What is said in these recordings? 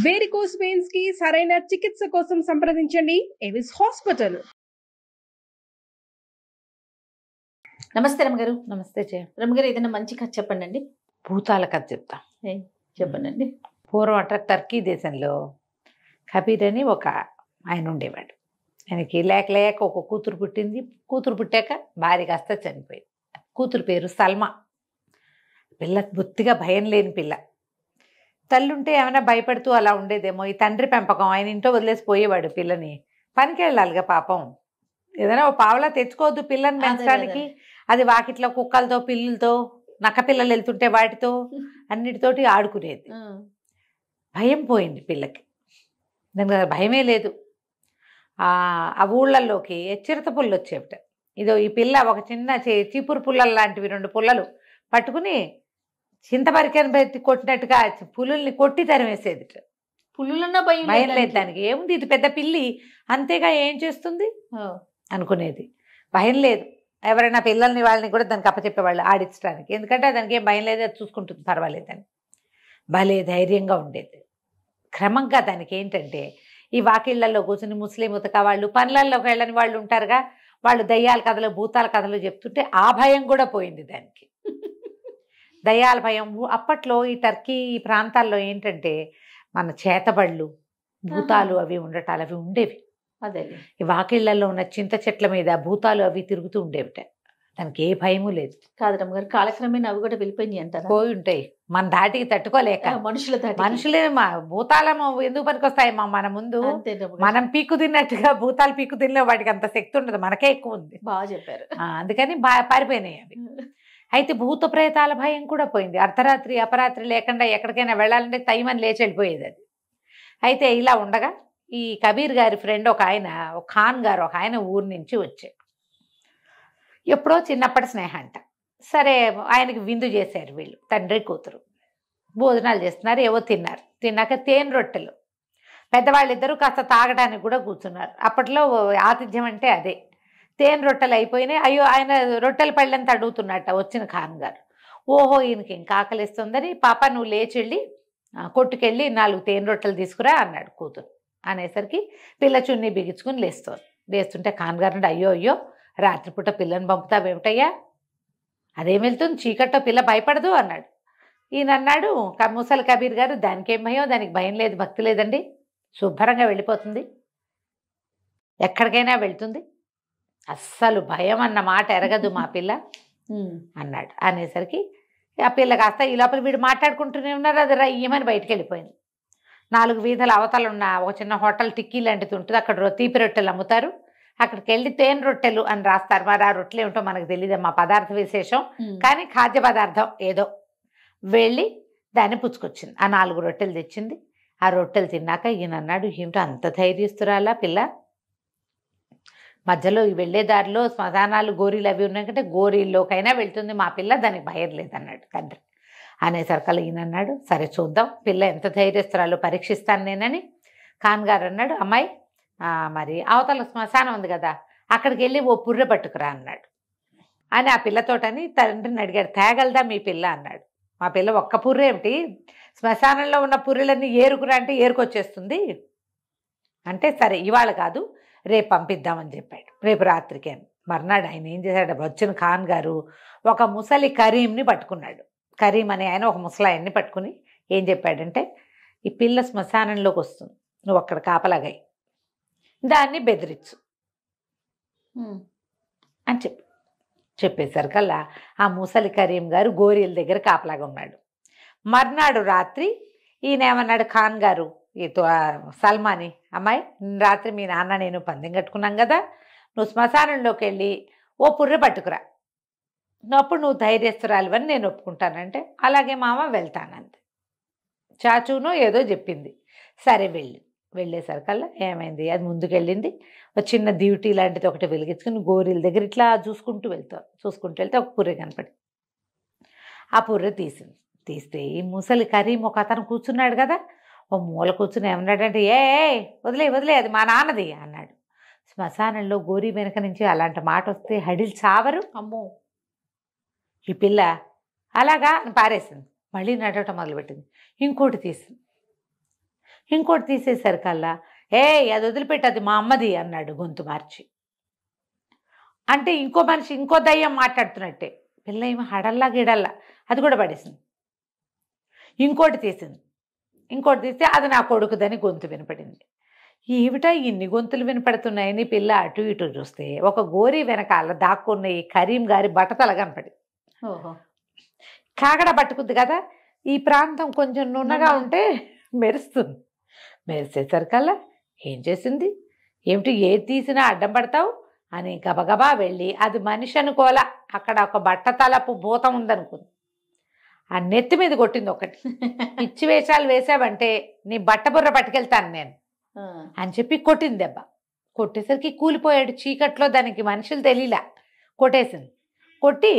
Varicose veins కి సరైన చికిత్స కోసం సంప్రదించండి ఎవిస్ హాస్పిటల్. నమస్తే రమగారు. నమస్తే జయ. రమగారు, ఏదైనా మంచి కథ చెప్పండి అండి. భూతాల కథ చెప్తా. చెప్పండి అండి. పూర్వం అట్లా టర్కీ దేశంలో కబీర్ అని ఒక ఆయన ఉండేవాడు. ఆయనకి లేక లేక ఒక కూతురు పుట్టింది. కూతురు పుట్టాక భార్య కాస్త చనిపోయింది. కూతురు పేరు సల్మా. పిల్ల బొత్తిగా భయం లేని పిల్ల. తల్లుంటే ఏమైనా భయపడుతూ అలా ఉండేదేమో. ఈ తండ్రి పెంపకం, ఆయన ఇంట్లో వదిలేసి పోయేవాడు పిల్లని. పనికి వెళ్ళాలిగా పాపం. ఏదైనా ఓ పావలా తెచ్చుకోవద్దు పిల్లని పెంచడానికి. అది వాకిట్లో కుక్కలతో, పిల్లులతో, నక్క పిల్లలు వెళ్తుంటే వాటితో అన్నిటితోటి ఆడుకునేది. భయం పోయింది పిల్లకి. దానికి భయమే లేదు. ఆ ఊళ్ళల్లోకి చిరుత పుల్లు వచ్చేవిట. ఇదో ఈ పిల్ల ఒక చిన్న చీపురు పుల్లలు లాంటివి 2 పుల్లలు పట్టుకుని చింతపరికని పెట్టి కొట్టినట్టుగా పులుల్ని కొట్టి తరిమేసేది. పులులన్నా భయం లేదు దానికి. ఏముంది, ఇది పెద్ద పిల్లి అంతేగా, ఏం చేస్తుంది అనుకునేది. భయం లేదు. ఎవరైనా పిల్లల్ని వాళ్ళని కూడా దానికి అప్పచెప్పేవాళ్ళు ఆడించడానికి. ఎందుకంటే దానికి ఏం భయం లేదు, అది చూసుకుంటుంది, పర్వాలేదని. భలే ధైర్యంగా ఉండేది. క్రమంగా దానికి ఏంటంటే ఈ వాకిళ్లలో కూర్చుని ముస్లిం ఉతక వాళ్ళు, పనులలోకి వెళ్ళని వాళ్ళు ఉంటారుగా, వాళ్ళు దయ్యాల కథలు, భూతాల కథలు చెప్తుంటే ఆ భయం కూడా పోయింది దానికి. దయ్యాల భయం. అప్పట్లో ఈ టర్కీ ప్రాంతాల్లో ఏంటంటే మన చేతబళ్ళు, భూతాలు అవి ఉండటాలు అవి ఉండేవి. అదే ఈ వాకిళ్లలో ఉన్న చింత చెట్ల మీద భూతాలు అవి తిరుగుతూ ఉండేవిట. దానికి ఏ భయము లేదు. కాదు రమ్మగారు, కాలక్రమేణా అవి కూడా వెళ్ళిపోయినాయి అంటారా? పోయి ఉంటాయి. మన దాటికి తట్టుకోలేక. మనుషులే భూతాలము ఎందుకు పనికొస్తాయి మన ముందు? మనం పీక్కు తిన్నట్టుగా భూతాలు పీక్కు తిన్న వాటికి అంత శక్తి ఉండదు, మనకే ఎక్కువ ఉంది. బాగా చెప్పారు. అందుకని పారిపోయినాయి అవి. అయితే భూత ప్రేతాల భయం కూడా పోయింది. అర్ధరాత్రి అపరాత్రి లేకుండా ఎక్కడికైనా వెళ్ళాలంటే తైమని లేచి వెళ్ళిపోయేది అది. అయితే ఇలా ఉండగా ఈ కబీర్ గారి ఫ్రెండ్ ఒక ఆయన, ఒక ఖాన్ గారు ఒక ఆయన ఊరు నుంచి వచ్చాడు. ఎప్పుడో చిన్నప్పటి స్నేహం అంట. సరే, ఆయనకి విందు చేశారు వీళ్ళు, తండ్రి కూతురు. భోజనాలు చేస్తున్నారు, ఏవో తిన్నారు. తిన్నాక తేనె రొట్టెలు. పెద్దవాళ్ళిద్దరూ కాస్త తాగడానికి కూడా కూర్చున్నారు. అప్పట్లో ఆతిథ్యం అంటే అదే. తేనె రొట్టెలు అయిపోయినాయి. అయ్యో, ఆయన రొట్టెల పళ్ళంతా అడుగుతున్నట్ట వచ్చిన ఖాన్ గారు. ఓహో, ఈయనకి ఇంకా ఆకలిస్తుందని, పాప నువ్వు లేచి వెళ్ళి కొట్టుకెళ్ళి 4 తేనె రొట్టెలు తీసుకురా అన్నాడు కూతురు. అనేసరికి పిల్ల చున్నీ బిగించుకుని లేస్తుంటే ఖాన్ గారు అంటే, అయ్యో అయ్యో, రాత్రిపూట పిల్లని పంపుతావేమిటయ్యా, అదేం వెళ్తుంది, చీకట్లో పిల్ల భయపడదు అన్నాడు. ఈయన అన్నాడు, ముసలి కబీర్ గారు, దానికేం భయం, దానికి భయం లేదు, భక్తి లేదండి, శుభ్రంగా వెళ్ళిపోతుంది, ఎక్కడికైనా వెళ్తుంది, అస్సలు భయం అన్న మాట ఎరగదు మా పిల్ల అన్నాడు. అనేసరికి ఆ పిల్ల కాస్త ఈ లోపల వీడు మాట్లాడుకుంటూనే ఉన్నారు. అది రయ్యమని బయటికి వెళ్ళిపోయింది. 4 వీధుల అవతల ఉన్న ఒక చిన్న హోటల్ టిక్కీ లాంటిది ఉంటుంది. అక్కడ తీపి రొట్టెలు అమ్ముతారు. అక్కడికి వెళ్ళి తేనె రొట్టెలు అని రాస్తారు. మరి ఆ రొట్టెలు ఏమిటో మనకు తెలియదు, మా పదార్థ విశేషం, కానీ ఖాద్య పదార్థం ఏదో. వెళ్ళి దాన్ని పుచ్చుకొచ్చింది. ఆ 4 రొట్టెలు తెచ్చింది. ఆ రొట్టెలు తిన్నాక ఈయన అన్నాడు, ఏమిటో అంత ధైర్యస్తురాలా పిల్ల, మధ్యలో వెళ్ళే దారిలో శ్మశానాలు, గోరీలు అవి ఉన్నాయి కంటే గోరీల్లోకైనా వెళ్తుంది మా పిల్ల, దానికి భయం లేదన్నాడు తండ్రి. అనేసరికల్లా ఈయన అన్నాడు, సరే చూద్దాం పిల్ల ఎంత ధైర్యస్తురాలో పరీక్షిస్తాను నేనని. ఖాన్ గారు అన్నాడు, అమ్మాయి మరి అవతల శ్మశానం ఉంది కదా, అక్కడికి వెళ్ళి ఓ పుర్రె పట్టుకురా అన్నాడు. అని ఆ పిల్లతోటని తండ్రిని అడిగాడు, తేగలదా మీ పిల్ల అన్నాడు. మా పిల్ల ఒక్క పుర్రె ఏమిటి, శ్మశానంలో ఉన్న పుర్రెలన్నీ ఏరుకురా అంటే ఏరుకొచ్చేస్తుంది అంటే, సరే ఇవాళ కాదు రేపు పంపిద్దామని చెప్పాడు, రేపు రాత్రికి అని. మర్నాడు ఆయన ఏం చేశాడు, వచ్చిన ఖాన్ గారు ఒక ముసలి కరీంని పట్టుకున్నాడు. కరీం అనే ఆయన ఒక ముసలాయన్ని పట్టుకుని ఏం చెప్పాడంటే, ఈ పిల్ల శ్మశానంలోకి వస్తుంది, నువ్వు అక్కడ కాపలాగాయి, దాన్ని బెదిరించు అని చెప్పేసరికల్లా ఆ ముసలి కరీం గారు గోరీల దగ్గర కాపలాగా ఉన్నాడు. మర్నాడు రాత్రి ఈయన ఏమన్నాడు, ఖాన్ గారు ఈ సల్మాని, అమ్మాయి రాత్రి మీ నాన్న నేను పందెం కట్టుకున్నాం కదా, నువ్వు శ్మశానంలోకి వెళ్ళి ఓ పుర్రె పట్టుకురా, అప్పుడు నువ్వు ధైర్యస్తురాలివని నేను ఒప్పుకుంటానంటే, అలాగే మామ వెళ్తానంతే. చాచునో ఏదో చెప్పింది. సరే వెళ్ళేసరికల్లా ఏమైంది, అది ముందుకెళ్ళింది. ఒక చిన్న డ్యూటీ లాంటిది ఒకటి వెలిగించుకుని గోరీల దగ్గర ఇట్లా చూసుకుంటూ వెళ్తే ఒక పుర్రె కనపడి ఆ పుర్రె తీస్తే ఈ ముసలి కరీం ఒక అతను కూర్చున్నాడు కదా, ఓ మూల కూర్చుని ఏమన్నాడంటే, ఏ వదిలే అది మా నాన్నది అన్నాడు. శ్మశానంలో గోరీ వెనక నుంచి అలాంటి మాట వస్తే హడిల్ చావరు. అమ్మో, ఈ పిల్ల అలాగా పారేసింది. మళ్ళీ నడవటం మొదలుపెట్టింది. ఇంకోటి తీసింది. ఇంకోటి తీసేసరికల్లా అది వదిలిపెట్టి అది మా అమ్మది అన్నాడు గొంతు మార్చి. అంటే ఇంకో మనిషి ఇంకో దయ్యం మాట్లాడుతున్నట్టే. పిల్ల ఏమో హడల్లా గిడల్లా అది కూడా పడేసింది. ఇంకోటి తీస్తే అది నా కొడుకుదని గొంతు వినపడింది. ఏమిటా ఇన్ని గొంతులు వినపడుతున్నాయని పిల్ల అటు ఇటు చూస్తే ఒక గోరి వెనకాల దాక్కున్న ఈ కరీం గారి బట్టతల కనపడింది. ఓహో, కాకడ పట్టుకుంది కదా, ఈ ప్రాంతం కొంచెం నున్నగా ఉంటే మెరుస్తుంది. మెరిసేసరికల్లా ఏం చేసింది, ఏమిటి ఏది తీసినా అడ్డం పడతావు అని గబగబా వెళ్ళి అది మనిషి అనుకోలా, అక్కడ ఒక బట్టతలపు భూతం ఉందనుకుంది. ఆ నెత్తి మీద కొట్టింది ఒకటి. పిచ్చి వేషాలు వేసావంటే నీ బట్టబుర్ర పట్టుకెళ్తాను నేను అని చెప్పి కొట్టింది దెబ్బ. కొట్టేసరికి కూలిపోయాడు చీకట్లో. దానికి మనుషులు తెలియలా, కొట్టేసింది. కొట్టి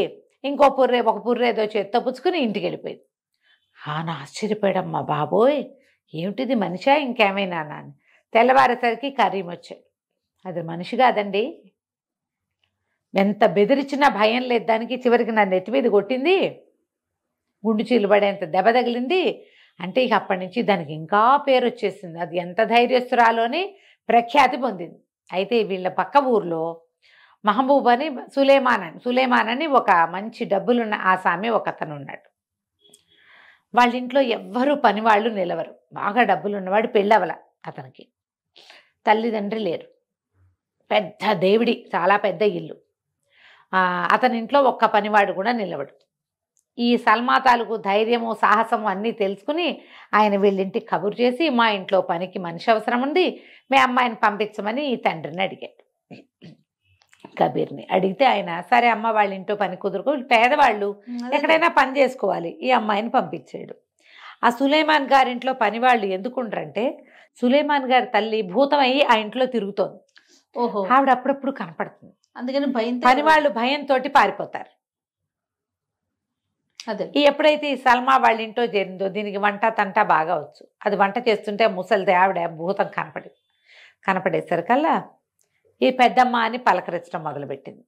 ఒక పుర్రె ఏదో చేత్తో పుచ్చుకుని ఇంటికి వెళ్ళిపోయింది. నా ఆశ్చర్యపోయాడమ్మా, బాబోయ్ ఏమిటిది మనిషా ఇంకేమైనా అని. తెల్లవారేసరికి కరీం వచ్చాడు. అది మనిషి కాదండి, ఎంత బెదిరించినా భయం లేదు దానికి. చివరికి నా నెత్తి మీద కొట్టింది, గుండు చీలు పడేంత దెబ్బ తగిలింది. అంటే ఇక అప్పటి నుంచి దానికి ఇంకా పేరు వచ్చేసింది. అది ఎంత ధైర్యస్తురాలో అని ప్రఖ్యాతి పొందింది. అయితే వీళ్ళ పక్క ఊర్లో మహబూబ్ అని సులేమాన్ అని ఒక మంచి డబ్బులున్న ఆసామి ఒక అతను ఉన్నాడు. వాళ్ళ ఇంట్లో ఎవ్వరూ పని వాళ్ళు నిలవరు. బాగా డబ్బులు ఉన్నవాడు, పెళ్ళవల అతనికి. తల్లిదండ్రి లేరు. పెద్ద దేవుడి, చాలా పెద్ద ఇల్లు. అతని ఇంట్లో ఒక్క పనివాడు కూడా నిలవడు. ఈ సల్మా తాలూకు ధైర్యము సాహసము అన్నీ తెలుసుకుని ఆయన వీళ్ళింటికి కబురు చేసి, మా ఇంట్లో పనికి మనిషి అవసరం ఉంది, మీ అమ్మాయిని పంపించమని ఈ తండ్రిని అడిగాడు. కబీర్ని అడిగితే ఆయన సరే అమ్మ వాళ్ళ ఇంట్లో పని కుదురుకో, పేదవాళ్ళు ఎక్కడైనా పని చేసుకోవాలి, ఈ అమ్మాయిని పంపించాడు. ఆ సులేమాన్ గారింట్లో పనివాళ్ళు ఎందుకుంటారంటే, సులేమాన్ గారి తల్లి భూతం అయ్యి ఆ ఇంట్లో తిరుగుతోంది. ఓహో, ఆవిడ అప్పుడప్పుడు కనపడుతుంది. అందుకని పనివాళ్ళు భయంతో పారిపోతారు. అదే ఎప్పుడైతే ఈ సల్మా వాళ్ళ ఇంట్లో చేరిందో దీనికి వంట తంట బాగా వచ్చు. అది వంట చేస్తుంటే ముసలిది ఆవిడ భూతం కనపడేసరికల్లా ఈ పెద్దమ్మ అని పలకరించడం మొదలుపెట్టింది.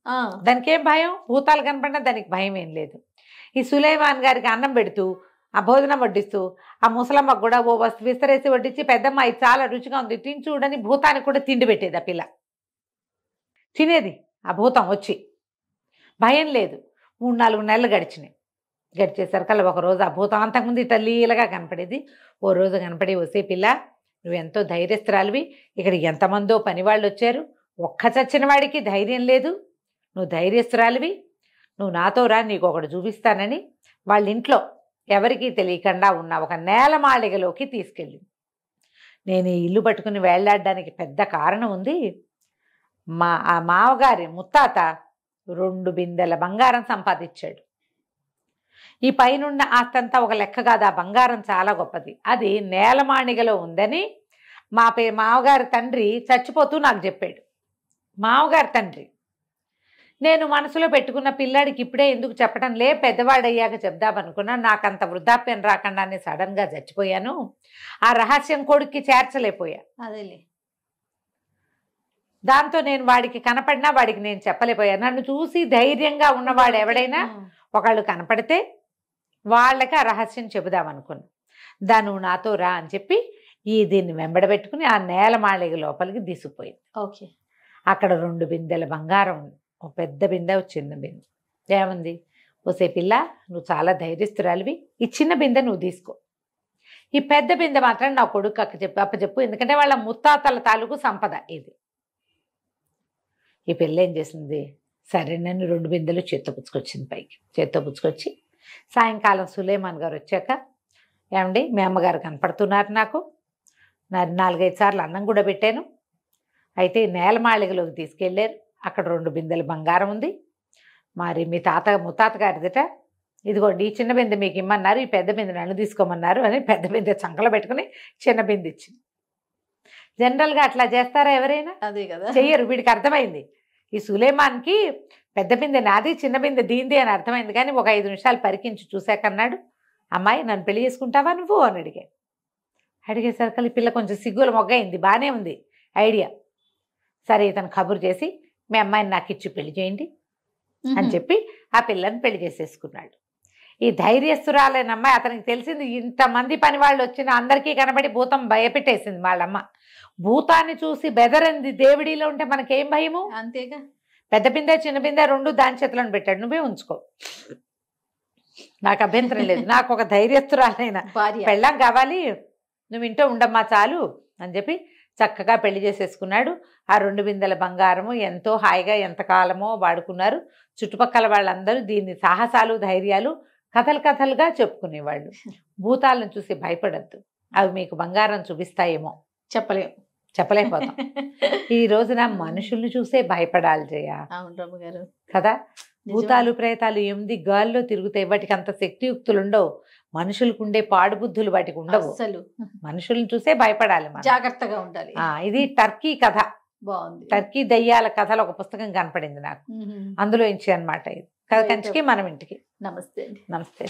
దానికి ఏం భయం, భూతాలు కనపడినా దానికి భయం ఏం లేదు. ఈ సులేమాన్ గారికి అన్నం పెడుతూ ఆ భోజనం వడ్డిస్తూ ఆ ముసలమ్మకు కూడా ఓ వస్తు విస్తరేసి వడ్డించి, పెద్దమ్మ ఇది చాలా రుచిగా ఉంది తిని చూడని భూతానికి కూడా తిండి పెట్టేది. ఆ పిల్ల తినేది. ఆ భూతం వచ్చి భయం లేదు. 3-4 నెలలు గడిచేసరికల్లా ఒకరోజు ఆ భూతం అంతకుముందు తల్లిలాగా కనపడేది. ఓ రోజు కనపడి, వసే పిల్ల నువ్వెంతో ధైర్యస్తురాలివి, ఇక్కడ ఎంతమందో పనివాళ్ళు వచ్చారు, ఒక్క చచ్చిన వాడికి ధైర్యం లేదు, నువ్వు ధైర్యస్తురాలివి, నువ్వు నాతో రా, నీకు ఒకటి చూపిస్తానని వాళ్ళ ఇంట్లో ఎవరికీ తెలియకుండా ఉన్న ఒక నేలమాళిగలోకి తీసుకెళ్ళింది. నేను ఈ ఇల్లు పట్టుకుని వేళ్లాడడానికి పెద్ద కారణం ఉంది. ఆ మావగారి ముత్తాత 2 బిందెల బంగారం సంపాదించాడు. ఈ పైనున్న ఆస్తంతా ఒక లెక్క కాదు, ఆ బంగారం చాలా గొప్పది, అది నేలమాణిగలో ఉందని మావగారి తండ్రి చచ్చిపోతూ నాకు చెప్పాడు. మావగారి తండ్రి. నేను మనసులో పెట్టుకున్న పిల్లాడికి ఇప్పుడే ఎందుకు చెప్పడం లే, పెద్దవాడయ్యాక చెప్దామనుకున్నా, నాకంత వృద్ధాప్యం రాకుండానే సడన్గా చచ్చిపోయాను. ఆ రహస్యం కొడుక్కి చేర్చలేకపోయా. అదేలే, దాంతో నేను వాడికి కనపడినా వాడికి నేను చెప్పలేకపోయాను. నన్ను చూసి ధైర్యంగా ఉన్నవాడు ఎవడైనా ఒకళ్ళు కనపడితే వాళ్ళకి ఆ రహస్యం చెబుదామనుకున్నా. నువ్వు నాతో రా అని చెప్పి దీన్ని వెంబడబెట్టుకుని ఆ నేలమాళిగ లోపలికి తీసుకుపోయింది. ఓకే, అక్కడ 2 బిందెల బంగారం ఉంది. ఒక పెద్ద బిందె, ఒక చిన్న బిందె. ఏముంది, ఓసే పిల్ల నువ్వు చాలా ధైర్యస్తురాలివి, ఈ చిన్న బిందె నువ్వు తీసుకో, ఈ పెద్ద బిందె మాత్రం నా కొడుకు అప్పచెప్పు, ఎందుకంటే వాళ్ళ ముత్తాతల తాలూకు సంపద ఇది. ఈ పిల్ల ఏం చేసింది, సరే నన్ను 2 బిందెలు చేత్తో పుచ్చుకొచ్చింది. పైకి చేత్తో పుచ్చుకొచ్చి సాయంకాలం సులేమాన్ గారు వచ్చాక, ఏమండి మీ అమ్మగారు కనపడుతున్నారు, నాకు 4-5 సార్లు అన్నం కూడా పెట్టాను, అయితే నేలమాళిగలోకి తీసుకెళ్ళారు, అక్కడ 2 బిందెల బంగారం ఉంది, మరి మీ ముత్తాత గారిదిట, ఇదిగోండి ఈ చిన్న బిందె మీకు ఇమ్మన్నారు, ఈ పెద్ద బిందె నన్ను తీసుకోమన్నారు అని పెద్ద బిందె చంకలో పెట్టుకుని చిన్న బిందె ఇచ్చింది. జనరల్గా అట్లా చేస్తారా ఎవరైనా? అదే కదా, చెయ్యరు. వీడికి అర్థమైంది, ఈ సులేమాన్కి పెద్ద బిందె నాది, చిన్న బిందె దీంది అని అర్థమైంది. కానీ ఒక 5 నిమిషాలు పరికించి చూశాకన్నాడు, అమ్మాయి నన్ను పెళ్లి చేసుకుంటావా నువ్వు అని అడిగేసరికి పిల్ల కొంచెం సిగ్గుల మొగ్గైంది. బాగానే ఉంది ఐడియా. సరే ఇతను కబురు చేసి మీ అమ్మాయిని నాకు ఇచ్చి పెళ్లి చేయండి అని చెప్పి ఆ పిల్లని పెళ్లి చేసేసుకున్నాడు. ఈ ధైర్యస్తురాలేనమ్మాయి, అతనికి తెలిసింది ఇంతమంది పని వాళ్ళు వచ్చిన అందరికీ కనబడి భూతం భయపెట్టేసింది వాళ్ళమ్మ. భూతాన్ని చూసి బెదరంది దేవుడిలో ఉంటే మనకేం భయము? అంతేగా. పెద్ద బిందె చిన్న బిందె రెండు దాని చేతిలో పెట్టాడు, నువ్వే ఉంచుకో, నాకు అభ్యంతరం లేదు. నాకు ఒక ధైర్యస్తురాలైన భార్య పెళ్ళాం కావాలి, నువ్వు ఇంట్లో ఉండమ్మా చాలు అని చెప్పి చక్కగా పెళ్లి చేసేసుకున్నాడు. ఆ 2 బిందెల బంగారము ఎంతో హాయిగా ఎంతకాలమో వాడుకున్నారు. చుట్టుపక్కల వాళ్ళందరూ దీన్ని సాహసాలు ధైర్యాలు కథలుగా చెప్పుకునేవాళ్ళు. భూతాలను చూసి భయపడద్దు, అవి మీకు బంగారం చూపిస్తాయేమో చెప్పలేకపోతాం. ఈ రోజున మనుషుల్ని చూసే భయపడాలి జయ. అవును రమ్మగారు కదా. భూతాలు ప్రేతాలు 8 గాల్లో తిరుగుతాయి, వాటికి అంత శక్తియుక్తులు ఉండవు. మనుషులకు ఉండే పాడుబుద్ధులు వాటికి ఉండవు. అసలు మనుషుల్ని చూసే భయపడాలి మనం. జాగ్రత్తగా ఉండాలి. ఇది టర్కీ కథ, బాగుంది. టర్కీ దయ్యాల కథలు ఒక పుస్తకం కనపడింది నాకు, అందులో ఇచ్చి అనమాట. ఇది కథ కంచికి మనం ఇంటికి. నమస్తే అండి. నమస్తే.